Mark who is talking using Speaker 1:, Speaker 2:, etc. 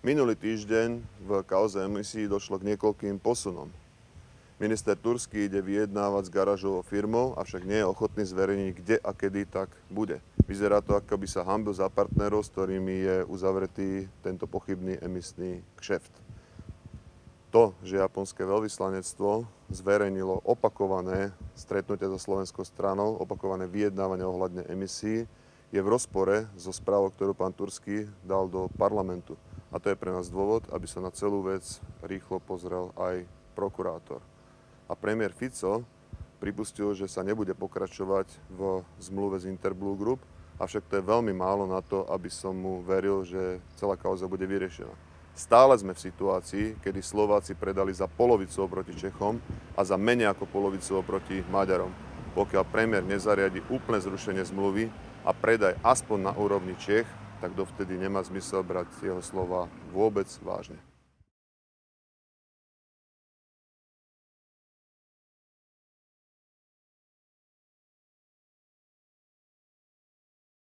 Speaker 1: Minulý týždeň v kauze emisí došlo k niekoľkým posunom. Minister Turský ide vyjednávať s garážovou firmou, avšak nie je ochotný zverejniť, kde a kedy tak bude. Vyzerá to, ako by sa hanbil za partnerov, s ktorými je uzavretý tento pochybný emisný kšeft. To, že japonské veľvyslanectvo zverejnilo opakované stretnutia so slovenskou stranou, opakované vyjednávania ohľadne emisí, je v rozpore so správou, ktorú pán Turský dal do parlamentu. A to je pre nás dôvod, aby sa na celú vec rýchlo pozrel aj prokurátor. A premiér Fico pripustil, že sa nebude pokračovať v zmluve z Interblue Group, avšak to je veľmi málo na to, aby som mu veril, že celá kauza bude vyriešená. Stále sme v situácii, kedy Slováci predali za polovicu oproti Čechom a za menej ako polovicu oproti Maďarom. Pokiaľ premiér nezariadi úplné zrušenie zmluvy a predaj aspoň na úrovni Čech, tak dovtedy nemá zmysel brať jeho slova vôbec vážne.